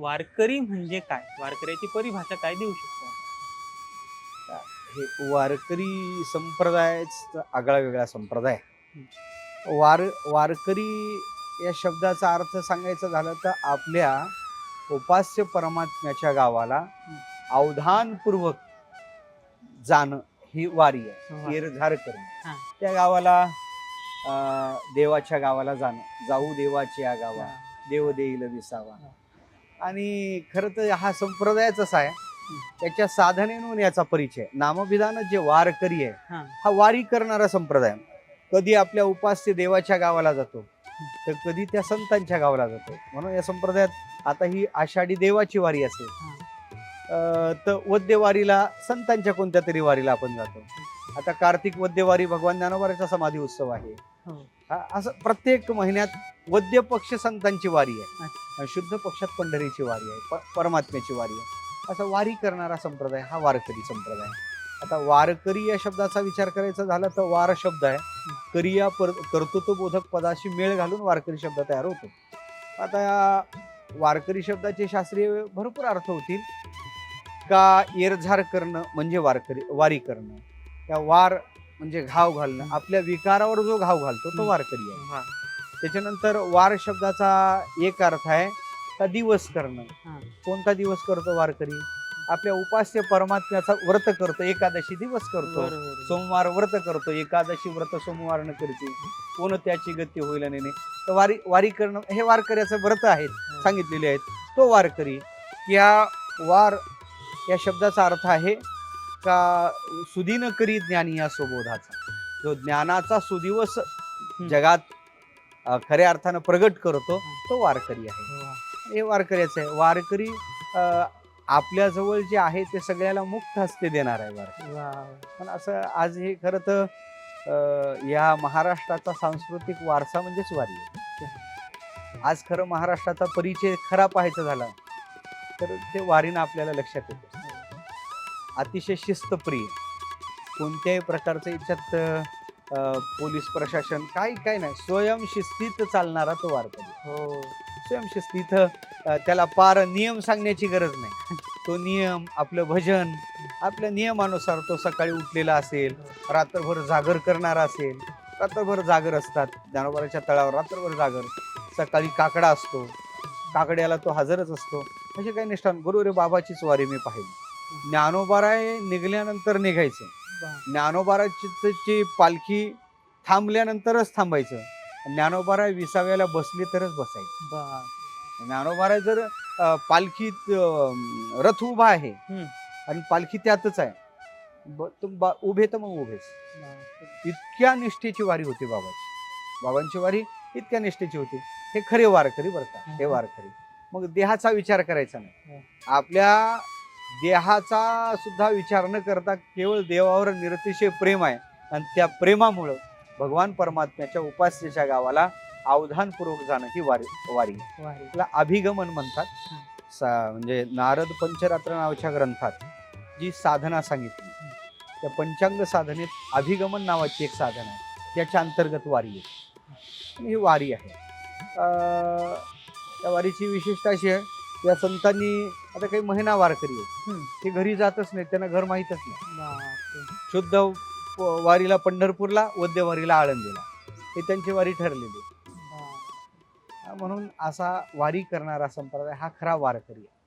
वारकरी म्हणजे काय? वारकऱ्याची परिभाषा काय देऊ शकतो? हे वारकरी संप्रदायच आगळा वेगळा संप्रदाय. हं. वारकरी या शब्दाचा अर्थ सांगायचं झालं तर आपल्या उपास्य परमात्म्याच्या गावाला हं. अवधानपूर्वक जाणं ही वारी आहे. वाह! येरझार करणं. हां. त्या गावाला देवाच्या गावाला जाणं. जाऊ देवाच्या गावा, हां. देव देईल विसावा. हां. आणि खरं तर हा संप्रदायच असा आहे, त्याच्या साधनेतून याचा परिचय. नामविधान जे वारकरी आहे, हां. हा वारी करणारा संप्रदाय. कधी आपल्या उपास्य देवाच्या गावाला जातो, तर कधी त्या संतांच्या गावाला जातो. म्हणून या संप्रदायात आता ही आषाढी देवाची वारी असेल, हां. तर वद्यवारीला संतांच्या कोणत्या तरी वारीला आपण जातो. आता कार्तिक वद्यवारी भगवान ज्ञानोबाचा समाधी उत्सव आहे. हो. असं प्रत्येक महिन्यात वद्य पक्ष संतांची वारी आहे, शुद्ध पक्षात पंढरीची वारी आहे, परमात्म्याची वारी आहे. असा वारी करणारा संप्रदाय हा वारकरी संप्रदाय. आता वारकरी या शब्दाचा विचार करायचा झाला तर वार शब्द आहे, करिया कर्तृत्वबोधक पदाशी मेळ घालून वारकरी शब्द तयार होतो. आता या वारकरी शब्दाचे शास्त्रीय भरपूर अर्थ होतील. का येरझार करणं म्हणजे वारी करणं, त्या वार म्हणजे घाव घालणं, आपल्या विकारावर जो घाव घालतो तो वारकरी आहे. हां. त्याच्यानंतर वार शब्दाचा एक अर्थ आहे का दिवस करणं. हां. कोणता दिवस करतो वारकरी? आपल्या उपास्य परमात्म्याचा व्रत करतो, एकादशी दिवस करतो, बरोबर. सोमवार व्रत करतो, एकादशी व्रत सोमवार न करते, कोण त्याची गती होईल नेणे. तर वारी करणं हे वारकऱ्याचं व्रत आहेत, सांगितलेले आहेत. तो वारकरी. या वार या शब्दाचा अर्थ आहे का सुदीन करी ज्ञानी या सुबोधाचा, जो ज्ञानाचा सुदिवस जगात खऱ्या अर्थानं प्रगट करतो, तो वारकरी आहे. हे वारकऱ्याचं आहे. वारकरी आपल्या जवळ जे आहे ते सगळ्याला मुक्त हस्ते देणार आहे वारकरी. पण असं आज हे खरं तर या महाराष्ट्राचा सांस्कृतिक वारसा म्हणजेच वारी आहे. आज खरं महाराष्ट्राचा परिचय खरा पाहायचा झाला तर ते वारीनं आपल्याला लक्षात येतं. अतिशय शिस्तप्रिय, कोणत्याही प्रकारचं याच्यात पोलीस प्रशासन काय नाही, स्वयंशिस्तीत चालणारा तो वारकरी. हो. स्वयंशिस्तीत त्याला पार नियम सांगण्याची गरज नाही. तो नियम, आपलं भजन, आपल्या नियमानुसार तो सकाळी उठलेला असेल, रात्रभर जागर करणारा असेल, रात्रभर जागर असतात ज्ञानोबाच्या तळावर, रात्रभर जागर. सकाळी काकडा असतो, काकड्याला तो हजरच असतो. असे काही निष्ठान गुरु रे बाबाचीच वारी मी पाहिली. ज्ञानोबाराय निघाल्यानंतर निघायचं, ज्ञानोबाराची पालखी थांबल्यानंतरच थांबायचं, ज्ञानोबाराय विसाव्याला बसली तरच बसायचं. ज्ञानोबाराय जर पालखीत रथ उभा आहे आणि पालखी त्यातच आहे, उभे तर मग उभेच. इतक्या निष्ठेची वारी होती बाबांची वारी इतक्या निष्ठेची होती. हे खरे वारकरी बरं का, हे वारकरी. मग देहाचा विचार करायचा नाही, आपल्या देहाचा सुद्धा विचार न करता केवळ देवावर निरतिशय प्रेम आहे, आणि त्या प्रेमामुळं भगवान परमात्म्याच्या उपास्याच्या गावाला अवधानपूर्वक जाणं ही वारी. त्याला अभिगमन म्हणतात. म्हणजे नारद पंचरात्र नावाच्या ग्रंथात जी साधना सांगितली, त्या पंचांग साधनेत अभिगमन नावाची एक साधना आहे, त्याच्या अंतर्गत वारी आहे. ही वारी आहे. त्या वारीची विशेषता अशी आहे, या संतांनी आता काही महिना वारकरी आहेत, ते घरी जातच नाही, त्यांना घर माहीतच नाही. शुद्ध वारीला पंढरपूरला, वद्यवारीला आळंदीला, हे त्यांची वारी ठरलेली. म्हणून असा वारी करणारा संप्रदाय हा खरा वारकरी आहे.